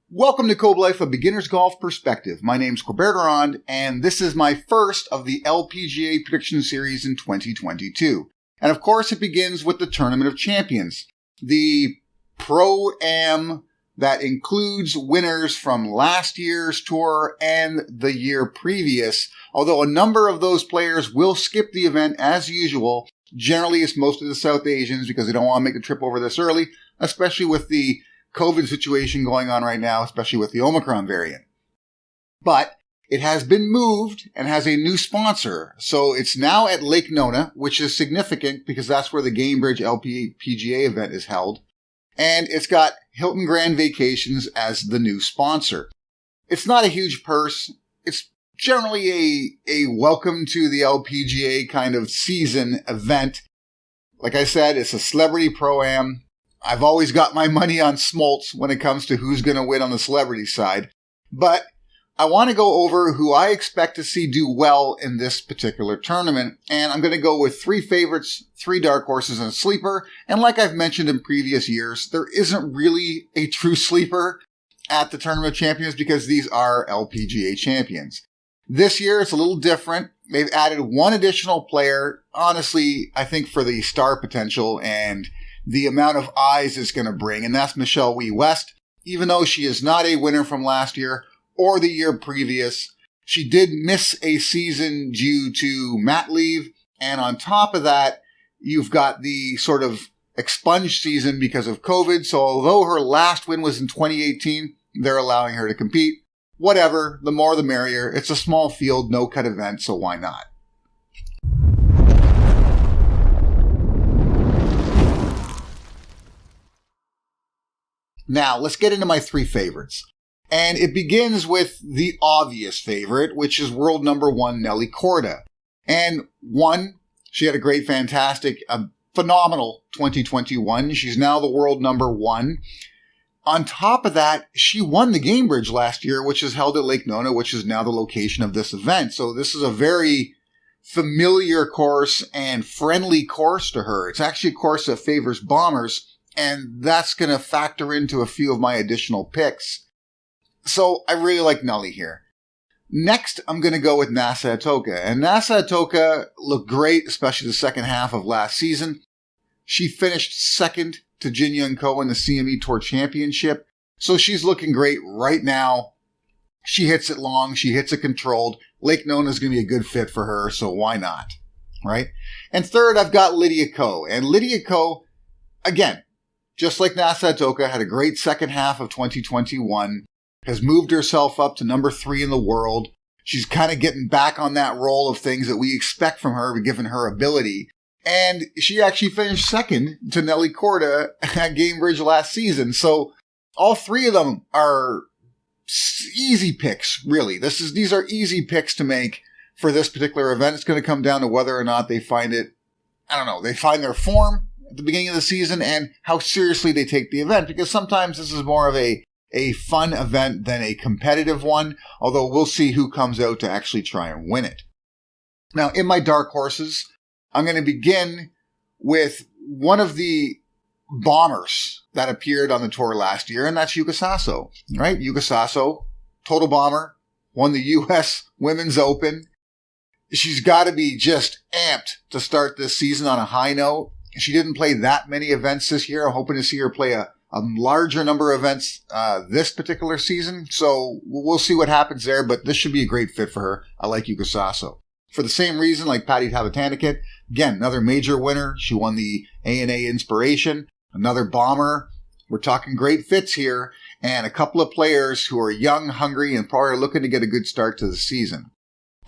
Welcome to Cobe Life, a beginner's golf perspective. My name's Cobe, and this is my first of the LPGA prediction series in 2022. And of course, it begins with the Tournament of Champions, the Pro-Am that includes winners from last year's tour and the year previous, although a number of those players will skip the event as usual. Generally, it's most of the South Asians because they don't want to make the trip over this early, especially with the COVID situation going on right now, especially with the Omicron variant. But it has been moved and has a new sponsor. So it's now at Lake Nona, which is significant because that's where the Gamebridge LPGA event is held. And it's got Hilton Grand Vacations as the new sponsor. It's not a huge purse. It's generally a welcome to the LPGA kind of season event. Like I said, it's a celebrity pro-am. I've always got my money on Smoltz when it comes to who's going to win on the celebrity side. But I want to go over who I expect to see do well in this particular tournament. And I'm going to go with 3 favorites, 3 dark horses, and a sleeper. And like I've mentioned in previous years, there isn't really a true sleeper at the Tournament of Champions because these are LPGA champions. This year, it's a little different. They've added one additional player, honestly, I think for the star potential and the amount of eyes it's going to bring, and that's Michelle Wie West. Even though she is not a winner from last year or the year previous, she did miss a season due to mat leave, and on top of that, you've got the sort of expunged season because of COVID, so although her last win was in 2018, they're allowing her to compete. Whatever, the more the merrier. It's a small field, no-cut event, so why not? Now, let's get into my 3 favorites. And it begins with the obvious favorite, which is world number 1, Nelly Corda. And she had a great, fantastic, phenomenal 2021. She's now the world number 1. On top of that, she won the Gamebridge last year, which is held at Lake Nona, which is now the location of this event. So this is a very familiar course and friendly course to her. It's actually a course that favors bombers, and that's going to factor into a few of my additional picks. So I really like Nelly here. Next, I'm going to go with NASA Atoka. And NASA Atoka looked great, especially the second half of last season. She finished second to Jin Young Ko in the CME Tour Championship. So she's looking great right now. She hits it long. She hits it controlled. Lake Nona is going to be a good fit for her, so why not? Right? And third, I've got Lydia Ko. And Lydia Ko, again, just like NASA Atoka, had a great second half of 2021, has moved herself up to number 3 in the world. She's kind of getting back on that roll of things that we expect from her, given her ability. And she actually finished second to Nelly Corda at Gamebridge last season. So all 3 of them are easy picks, really. These are easy picks to make for this particular event. It's going to come down to whether or not they find they find their form at the beginning of the season and how seriously they take the event, because sometimes this is more of a fun event than a competitive one, although we'll see who comes out to actually try and win it. Now, in my dark horses, I'm going to begin with one of the bombers that appeared on the tour last year, and that's Yuka Sasso, right? Yuka Sasso, total bomber, won the U.S. Women's Open. She's got to be just amped to start this season on a high note. She didn't play that many events this year. I'm hoping to see her play a larger number of events this particular season. So we'll see what happens there, but this should be a great fit for her. I like Yuka Sasso. For the same reason, like Ataya Titaku, again, another major winner. She won the ANA Inspiration. Another bomber. We're talking great fits here. And a couple of players who are young, hungry, and probably looking to get a good start to the season.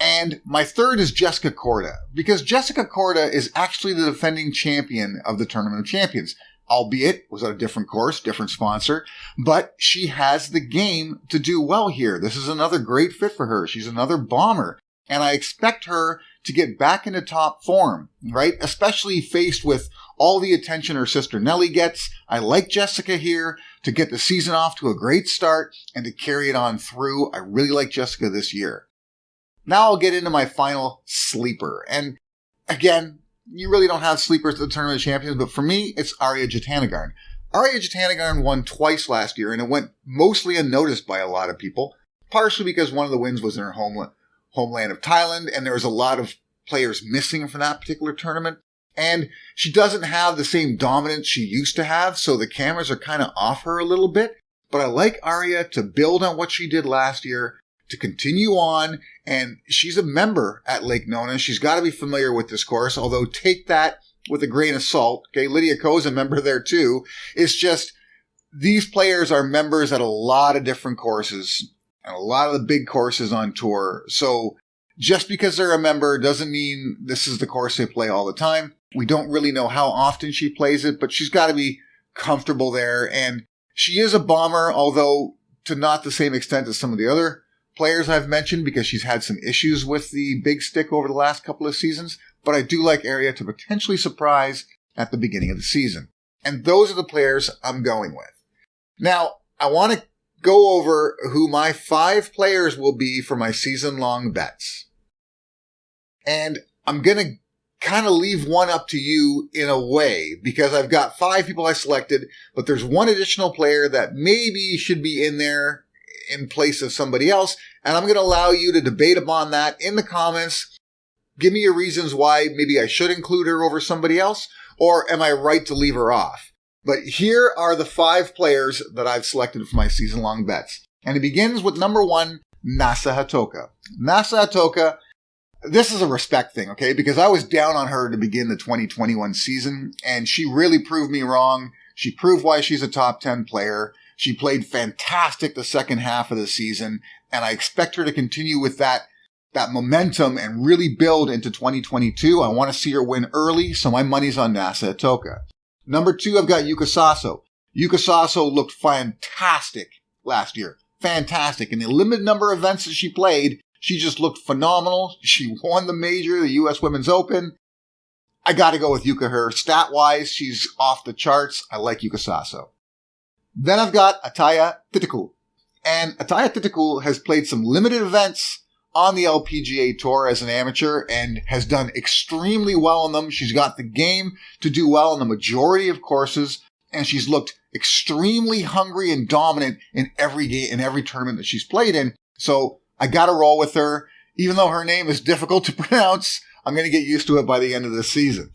And my third is Jessica Korda, because Jessica Korda is actually the defending champion of the Tournament of Champions, albeit was on a different course, different sponsor, but she has the game to do well here. This is another great fit for her. She's another bomber, and I expect her to get back into top form, right? Especially faced with all the attention her sister Nelly gets. I like Jessica here to get the season off to a great start and to carry it on through. I really like Jessica this year. Now I'll get into my final sleeper. And again, you really don't have sleepers at the Tournament of Champions, but for me, it's Ariya Jutanugarn. Arya Jitanagarn won twice last year, and it went mostly unnoticed by a lot of people, partially because one of the wins was in her homeland of Thailand, and there was a lot of players missing from that particular tournament. And she doesn't have the same dominance she used to have, so the cameras are kind of off her a little bit. But I like Arya to build on what she did last year, to continue on, and she's a member at Lake Nona. She's got to be familiar with this course, although take that with a grain of salt. Okay, Lydia Ko's a member there too. It's just, these players are members at a lot of different courses, and a lot of the big courses on tour. So just because they're a member doesn't mean this is the course they play all the time. We don't really know how often she plays it, but she's got to be comfortable there. And she is a bomber, although to not the same extent as some of the other players I've mentioned, because she's had some issues with the big stick over the last couple of seasons. But I do like Arya to potentially surprise at the beginning of the season. And those are the players I'm going with. Now, I want to go over who my 5 players will be for my season-long bets. And I'm going to kind of leave one up to you in a way, because I've got 5 people I selected, but there's one additional player that maybe should be in there in place of somebody else. And I'm going to allow you to debate upon that in the comments. Give me your reasons why maybe I should include her over somebody else, or am I right to leave her off? But here are the 5 players that I've selected for my season-long bets. And it begins with number 1, Nasa Atoka. Nasa Atoka, this is a respect thing, okay? Because I was down on her to begin the 2021 season, and she really proved me wrong. She proved why she's a top 10 player. She played fantastic the second half of the season, and I expect her to continue with that momentum and really build into 2022. I want to see her win early, so my money's on Nasa Atoka. Number 2, I've got Yuka Sasso. Yuka Sasso looked fantastic last year. Fantastic. In the limited number of events that she played, she just looked phenomenal. She won the major, the U.S. Women's Open. I got to go with Yuka. Her stat-wise, she's off the charts. I like Yuka Sasso. Then I've got Ataya Titaku. And Ataya Titaku has played some limited events on the LPGA Tour as an amateur and has done extremely well in them. She's got the game to do well in the majority of courses, and she's looked extremely hungry and dominant in every game, in every tournament that she's played in. So I got to roll with her. Even though her name is difficult to pronounce, I'm going to get used to it by the end of the season.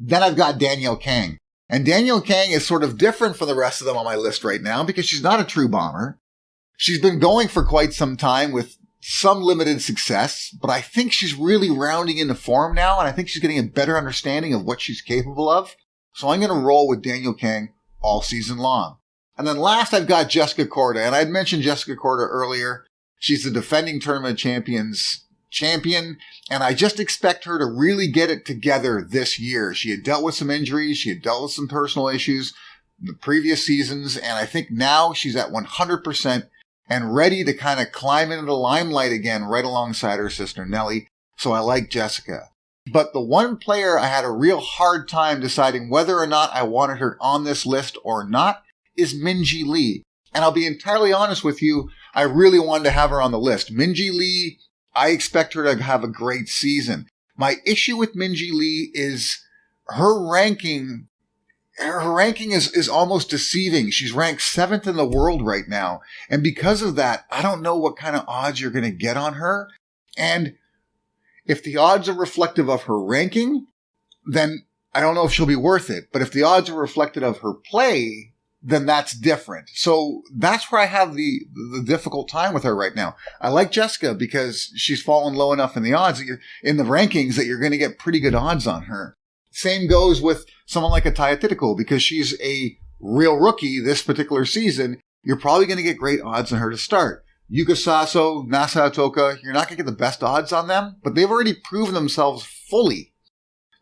Then I've got Danielle Kang. And Danielle Kang is sort of different from the rest of them on my list right now because she's not a true bomber. She's been going for quite some time with some limited success, but I think she's really rounding into form now, and I think she's getting a better understanding of what she's capable of. So I'm going to roll with Danielle Kang all season long. And then last, I've got Jessica Corda, and I'd mentioned Jessica Corda earlier. She's the defending tournament champions champion, and I just expect her to really get it together this year. She had dealt with some injuries. She had dealt with some personal issues the previous seasons, and I think now she's at 100% and ready to kind of climb into the limelight again right alongside her sister Nelly. So I like Jessica. But the one player I had a real hard time deciding whether or not I wanted her on this list or not is Minji Lee. And I'll be entirely honest with you, I really wanted to have her on the list. Minji Lee, I expect her to have a great season. My issue with Minji Lee is her ranking. Her ranking is almost deceiving. She's ranked 7th in the world right now. And because of that, I don't know what kind of odds you're going to get on her. And if the odds are reflective of her ranking, then I don't know if she'll be worth it. But if the odds are reflective of her play, then that's different. So that's where I have the difficult time with her right now. I like Jessica because she's fallen low enough in the odds, in the rankings, that you're going to get pretty good odds on her. Same goes with someone like Ataya Titaku, because she's a real rookie this particular season. You're probably going to get great odds on her to start. Yuka Sasso, Nasa Atoka, you're not going to get the best odds on them, but they've already proven themselves fully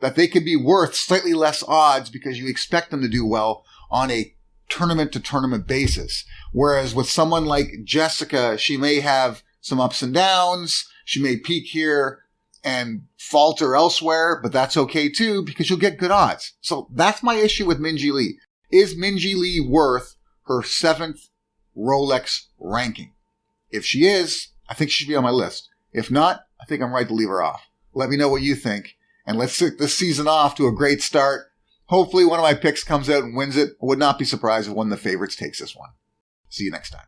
that they could be worth slightly less odds because you expect them to do well on a tournament-to-tournament basis. Whereas with someone like Jessica, she may have some ups and downs. She may peak here and falter elsewhere, but that's okay too because you'll get good odds. So that's my issue with Minji Lee. Is Minji Lee worth her 7th Rolex ranking? If she is, I think she should be on my list. If not, I think I'm right to leave her off. Let me know what you think. And let's kick this season off to a great start Hopefully one of my picks comes out and wins it. I would not be surprised if one of the favorites takes this one. See you next time.